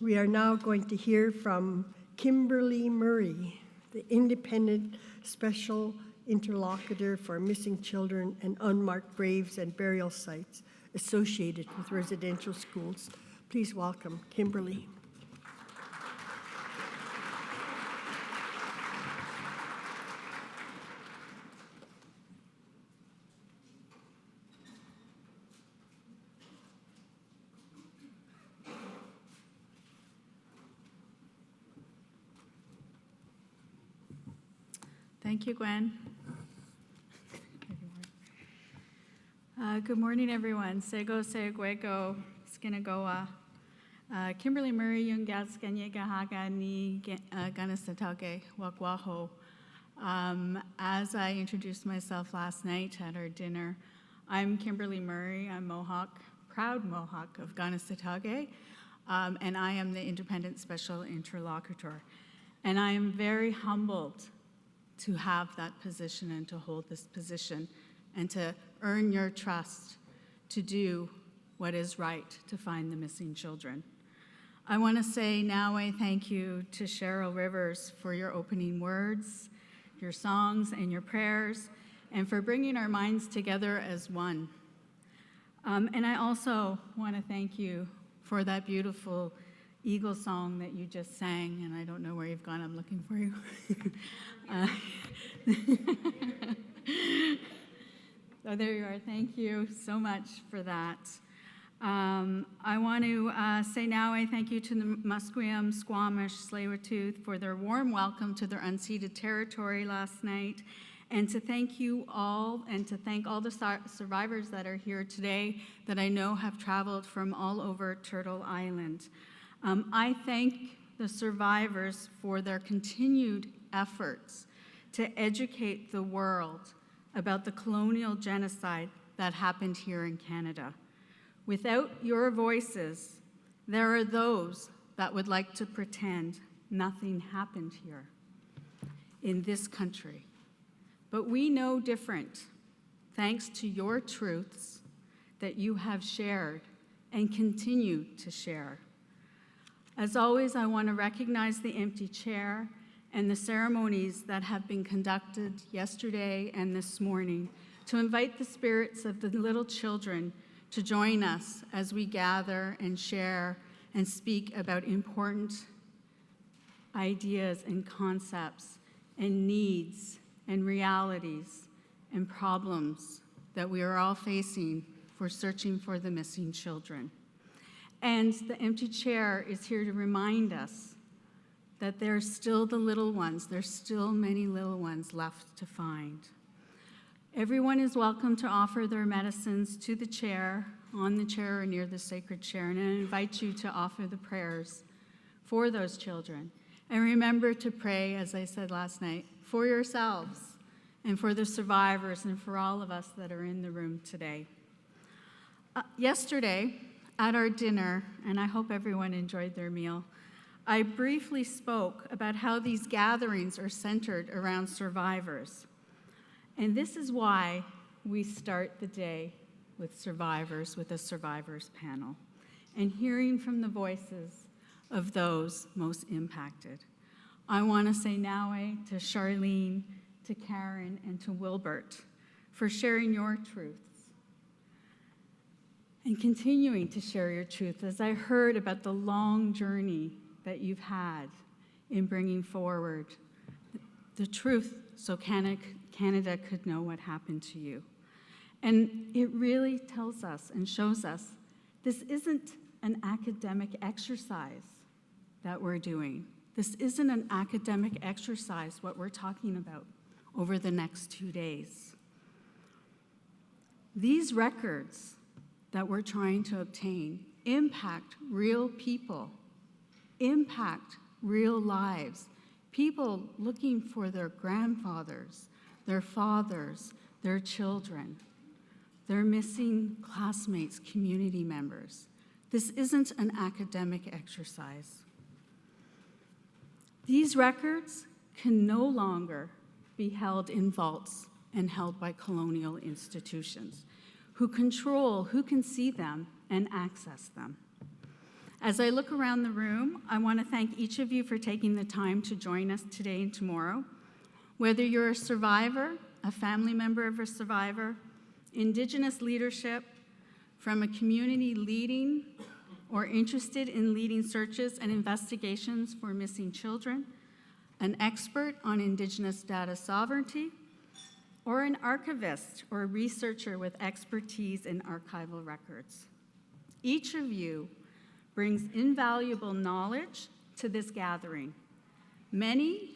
We are now going to hear from Kimberly Murray, the Independent Special Interlocutor for Missing Children and Unmarked Graves and Burial Sites associated with residential schools. Please welcome Kimberly. Thank you, Gwen. Good morning, everyone. Sego, Seguego, Skinagoa. Kimberly Murray, Yungas, Ganyegahaga, Ni Ganasatake, Wakwaho. As I introduced myself last night at our dinner, I'm Kimberly Murray. I'm Mohawk, proud Mohawk of Ganasatake, and I am the Independent Special Interlocutor. And I am very humbled to have that position and to hold this position and to earn your trust to do what is right to find the missing children. I want to say now I thank you to Cheryl Rivers for your opening words, your songs, and your prayers, and for bringing our minds together as one. And I also want to thank you for that beautiful Eagle song that you just sang, and I don't know where you've gone. I'm looking for you. So there you are. Thank you so much for that. I want to say now I thank you to the Musqueam, Squamish, Tsleil-Waututh for their warm welcome to their unceded territory last night, and to thank you all, and to thank all the survivors that are here today that I know have traveled from all over Turtle Island. I thank the survivors for their continued efforts to educate the world about the colonial genocide that happened here in Canada. Without your voices, there are those that would like to pretend nothing happened here in this country. But we know different, thanks to your truths that you have shared and continue to share. As always, I want to recognize the empty chair and the ceremonies that have been conducted yesterday and this morning to invite the spirits of the little children to join us as we gather and share and speak about important ideas and concepts and needs and realities and problems that we are all facing for searching for the missing children. And the empty chair is here to remind us that there's still the little ones, there's still many little ones left to find. Everyone is welcome to offer their medicines to the chair, on the chair or near the sacred chair, and I invite you to offer the prayers for those children. And remember to pray, as I said last night, for yourselves and for the survivors and for all of us that are in the room today. Yesterday, at our dinner, and I hope everyone enjoyed their meal, I briefly spoke about how these gatherings are centered around survivors. And this is why we start the day with survivors, with a survivors panel, and hearing from the voices of those most impacted. I want to say Nawe, to Charlene, to Karen, and to Wilbert for sharing your truths and continuing to share your truth, as I heard about the long journey that you've had in bringing forward the truth so Canada could know what happened to you. And it really tells us and shows us this isn't an academic exercise that we're doing. This isn't an academic exercise, what we're talking about over the next 2 days. These records that we're trying to obtain impact real people, impact real lives, people looking for their grandfathers, their fathers, their children, their missing classmates, community members. This isn't an academic exercise. These records can no longer be held in vaults and held by colonial institutions who control who can see them and access them. As I look around the room, I want to thank each of you for taking the time to join us today and tomorrow. Whether you're a survivor, a family member of a survivor, Indigenous leadership, from a community leading or interested in leading searches and investigations for missing children, an expert on Indigenous data sovereignty, or an archivist or researcher with expertise in archival records. Each of you brings invaluable knowledge to this gathering. May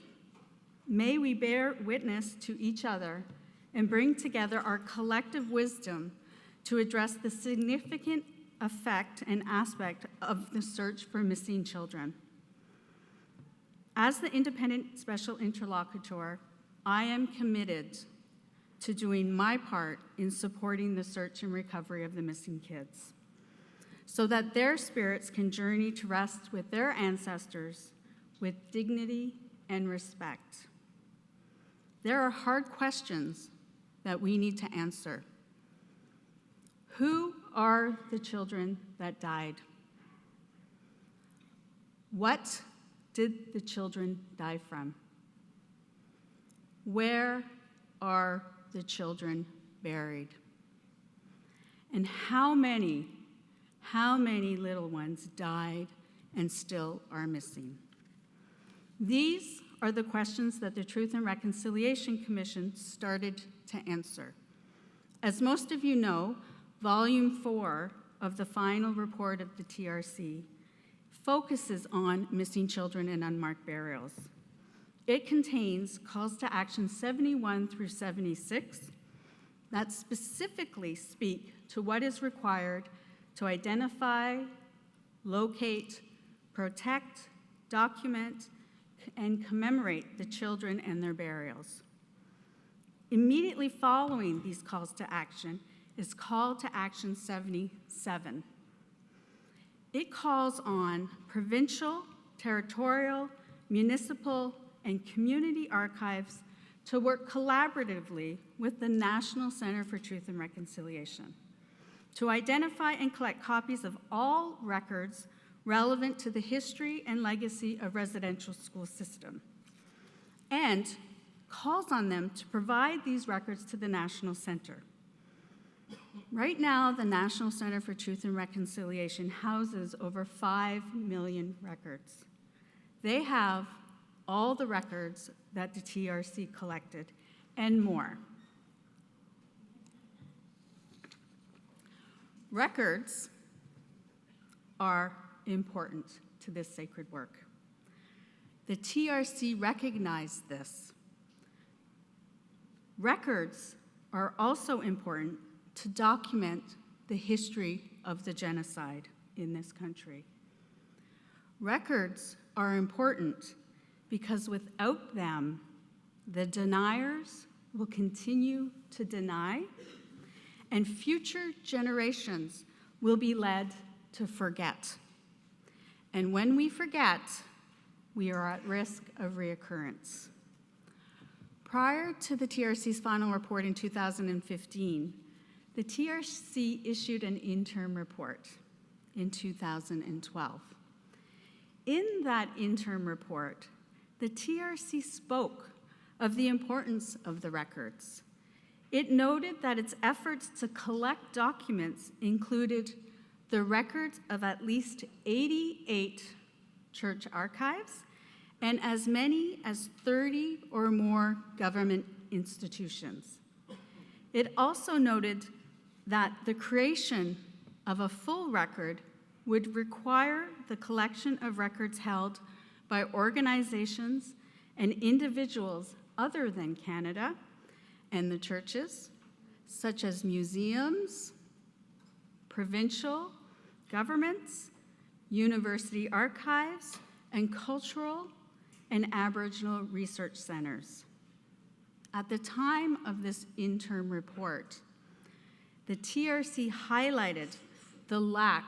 we bear witness to each other and bring together our collective wisdom to address the significant effect and aspect of the search for missing children. As the independent special interlocutor, I am committed to doing my part in supporting the search and recovery of the missing kids, so that their spirits can journey to rest with their ancestors with dignity and respect. There are hard questions that we need to answer. Who are the children that died? What did the children die from? Where are the children buried? And how many little ones died and still are missing? These are the questions that the Truth and Reconciliation Commission started to answer. As most of you know, Volume 4 of the final report of the TRC focuses on missing children and unmarked burials. It contains calls to action 71 through 76 that specifically speak to what is required to identify, locate, protect, document, and commemorate the children and their burials. Immediately following these calls to action is Call to Action 77. It calls on provincial, territorial, municipal, and community archives to work collaboratively with the National Center for Truth and Reconciliation to identify and collect copies of all records relevant to the history and legacy of residential school system, and calls on them to provide these records to the National Center. Right now, the National Center for Truth and Reconciliation houses over 5 million records. They have all the records that the TRC collected and more. Records are important to this sacred work. The TRC recognized this. Records are also important to document the history of the genocide in this country. Records are important because without them, the deniers will continue to deny, and future generations will be led to forget. And when we forget, we are at risk of reoccurrence. Prior to the TRC's final report in 2015, the TRC issued an interim report in 2012. In that interim report, the TRC spoke of the importance of the records. It noted that its efforts to collect documents included the records of at least 88 church archives and as many as 30 or more government institutions. It also noted that the creation of a full record would require the collection of records held by organizations and individuals other than Canada and the churches, such as museums, provincial governments, university archives, and cultural and Aboriginal research centers. At the time of this interim report, the TRC highlighted the lack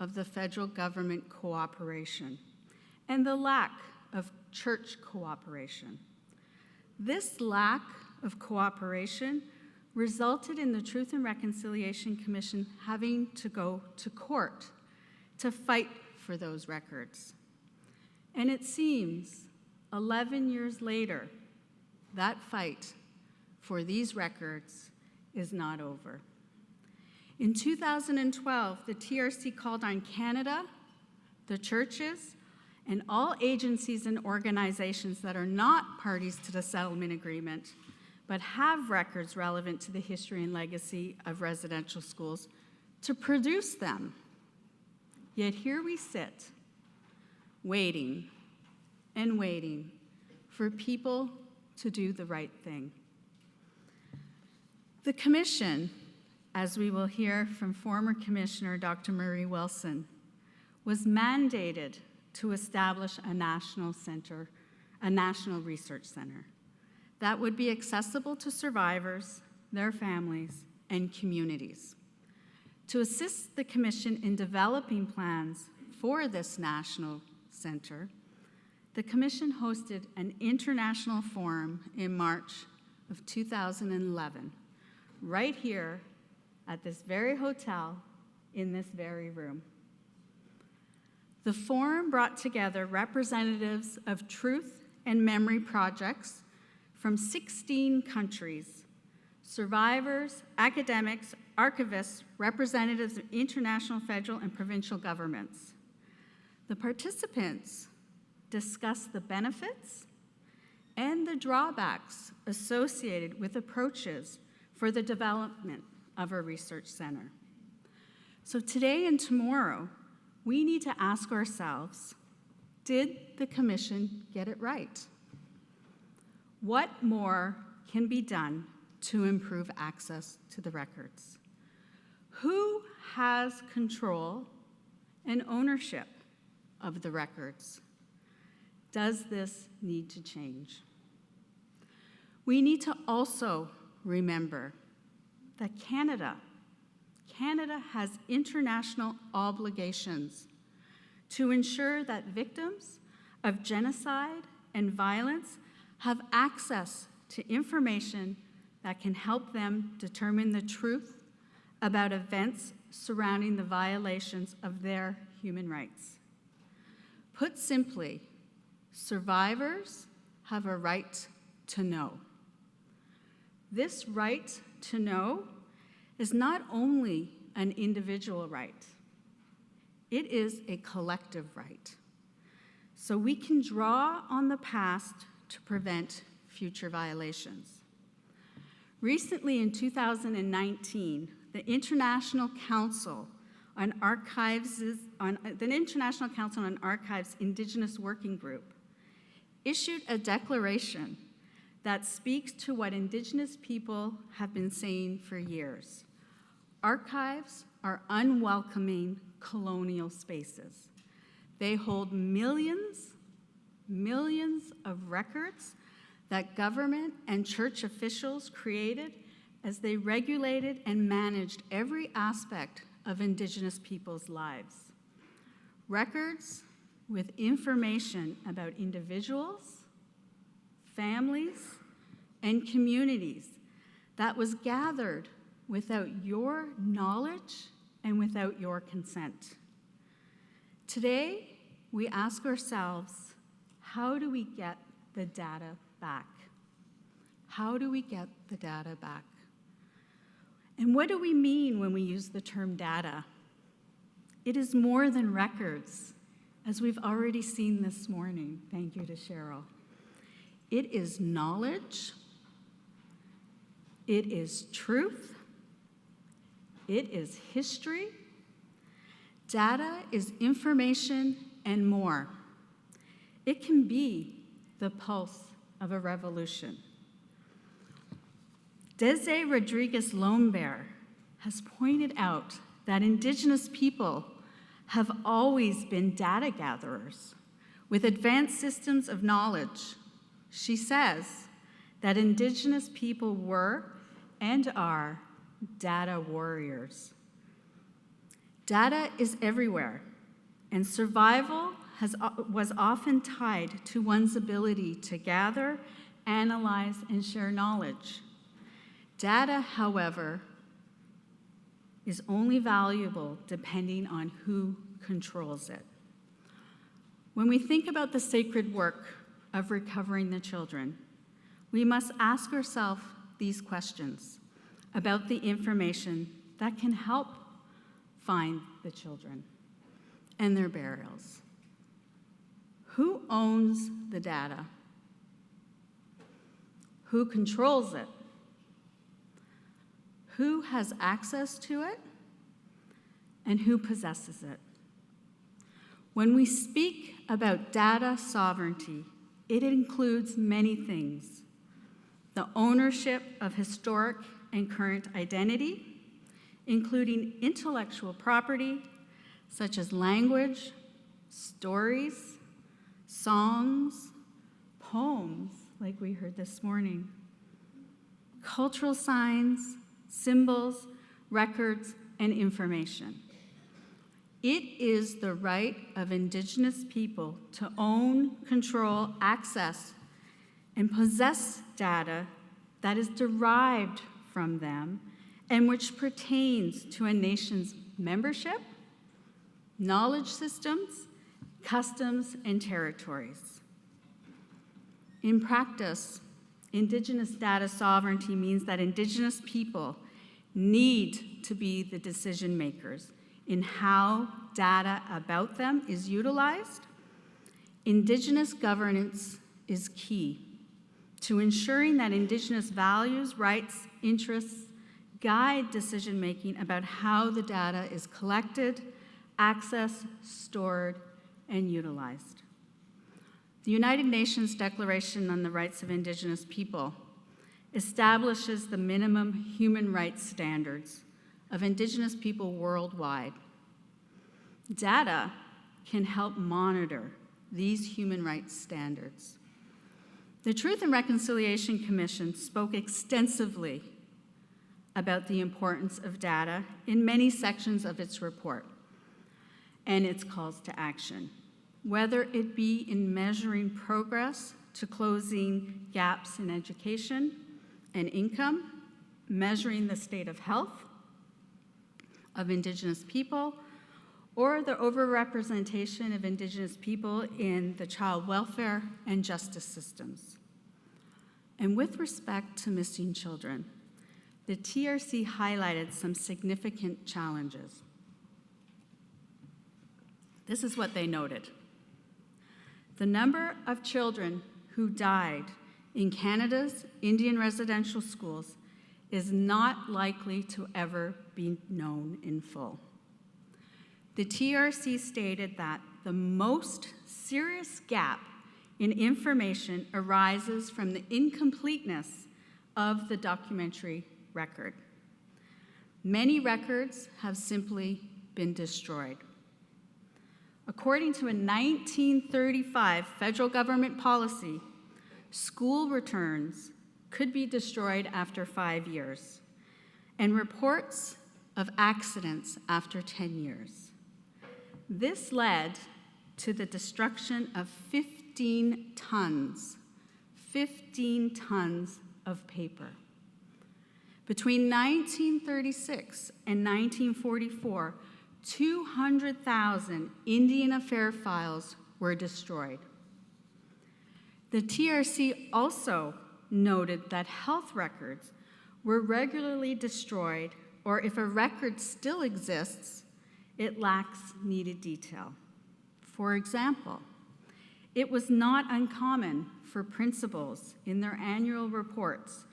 of the federal government cooperation and the lack of church cooperation. This lack of cooperation resulted in the Truth and Reconciliation Commission having to go to court to fight for those records. And it seems 11 years later, that fight for these records is not over. In 2012, the TRC called on Canada, the churches, and all agencies and organizations that are not parties to the settlement agreement, but have records relevant to the history and legacy of residential schools, to produce them. Yet here we sit, waiting and waiting for people to do the right thing. The Commission, as we will hear from former Commissioner Dr. Marie Wilson, was mandated to establish a national research center that would be accessible to survivors, their families, and communities. To assist the Commission in developing plans for this national center, the Commission hosted an international forum in March of 2011, right here at this very hotel, in this very room. The forum brought together representatives of truth and memory projects from 16 countries, survivors, academics, archivists, representatives of international, federal, and provincial governments. The participants discussed the benefits and the drawbacks associated with approaches for the development of a research center. So today and tomorrow, we need to ask ourselves, did the Commission get it right? What more can be done to improve access to the records? Who has control and ownership of the records? Does this need to change? We need to also remember that Canada has international obligations to ensure that victims of genocide and violence have access to information that can help them determine the truth about events surrounding the violations of their human rights. Put simply, survivors have a right to know. This right to know is not only an individual right, it is a collective right. So we can draw on the past to prevent future violations. Recently, in 2019, the International Council on Archives Indigenous Working Group issued a declaration that speaks to what Indigenous people have been saying for years. Archives are unwelcoming colonial spaces. They hold millions of records that government and church officials created as they regulated and managed every aspect of Indigenous people's lives. Records with information about individuals, families, and communities that was gathered without your knowledge and without your consent. Today, we ask ourselves, how do we get the data back? How do we get the data back? And what do we mean when we use the term data? It is more than records, as we've already seen this morning. Thank you to Cheryl. It is knowledge. It is truth. It is history. Data is information and more. It can be the pulse of a revolution. Desiree Rodriguez-Lombert has pointed out that Indigenous people have always been data gatherers with advanced systems of knowledge. She says that Indigenous people were and are data warriors. Data is everywhere, and survival was often tied to one's ability to gather, analyze, and share knowledge. Data, however, is only valuable depending on who controls it. When we think about the sacred work of recovering the children, we must ask ourselves these questions about the information that can help find the children and their burials. Who owns the data? Who controls it? Who has access to it? And who possesses it? When we speak about data sovereignty, it includes many things. The ownership of historic and current identity, including intellectual property, such as language, stories, songs, poems, like we heard this morning, cultural signs, symbols, records, and information. It is the right of Indigenous people to own, control, access, and possess data that is derived from them and which pertains to a nation's membership, knowledge systems, customs, and territories. In practice, Indigenous data sovereignty means that Indigenous people need to be the decision makers in how data about them is utilized. Indigenous governance is key to ensuring that Indigenous values, rights, interests guide decision-making about how the data is collected, accessed, stored, and utilized. The United Nations Declaration on the Rights of Indigenous People establishes the minimum human rights standards of Indigenous people worldwide. Data can help monitor these human rights standards. The Truth and Reconciliation Commission spoke extensively about the importance of data in many sections of its report and its calls to action, whether it be in measuring progress to closing gaps in education and income, measuring the state of health of Indigenous people, or the overrepresentation of Indigenous people in the child welfare and justice systems. And with respect to missing children, the TRC highlighted some significant challenges. This is what they noted. The number of children who died in Canada's Indian residential schools is not likely to ever be known in full. The TRC stated that the most serious gap in information arises from the incompleteness of the documentary record. Many records have simply been destroyed. According to a 1935 federal government policy, school returns could be destroyed after 5 years, and reports of accidents after 10 years. This led to the destruction of 15 tons of paper. Between 1936 and 1944, 200,000 Indian affair files were destroyed. The TRC also noted that health records were regularly destroyed, or if a record still exists, it lacks needed detail. For example, it was not uncommon for principals in their annual reports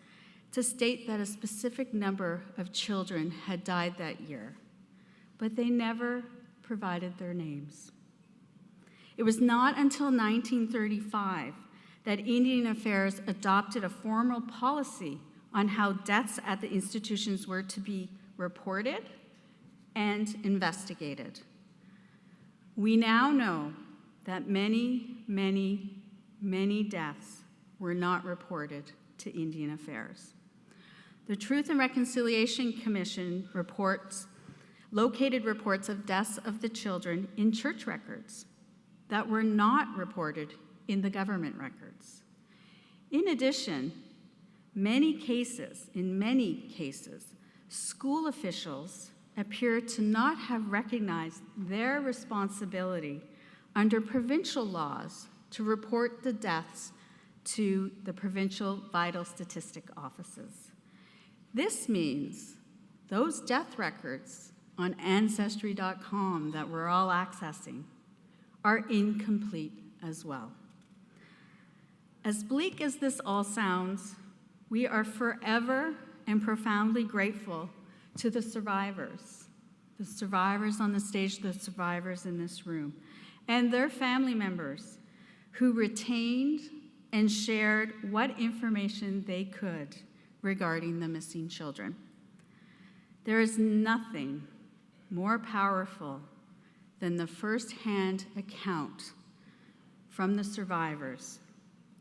to state that a specific number of children had died that year, but they never provided their names. It was not until 1935 that Indian Affairs adopted a formal policy on how deaths at the institutions were to be reported and investigated. We now know that many deaths were not reported to Indian Affairs. The Truth and Reconciliation Commission located reports of deaths of the children in church records that were not reported in the government records. In addition, in many cases, school officials appear to not have recognized their responsibility under provincial laws to report the deaths to the provincial vital statistic offices. This means those death records on Ancestry.com that we're all accessing are incomplete as well. As bleak as this all sounds, we are forever and profoundly grateful to the survivors on the stage, the survivors in this room, and their family members who retained and shared what information they could regarding the missing children. There is nothing more powerful than the first-hand account from the survivors.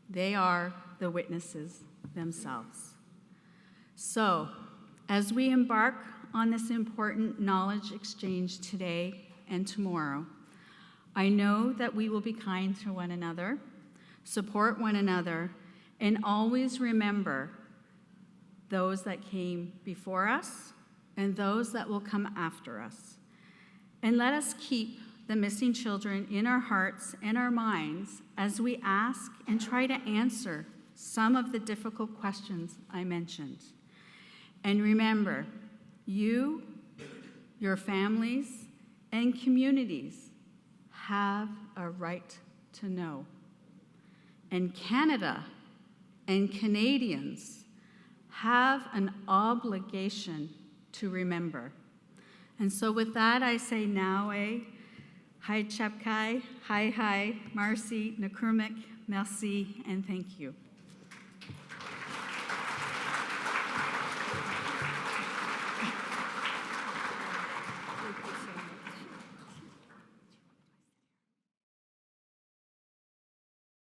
They are the witnesses themselves. So, as we embark on this important knowledge exchange today and tomorrow, I know that we will be kind to one another, support one another, and always remember those that came before us and those that will come after us. And let us keep the missing children in our hearts and our minds as we ask and try to answer some of the difficult questions I mentioned. And remember, you, your families, and communities have a right to know. And Canada and Canadians have an obligation to remember. And so with that, I say Nawe, Hai Chapkai, Hai Hai, Marcy, Nakurmik, Merci, and thank you.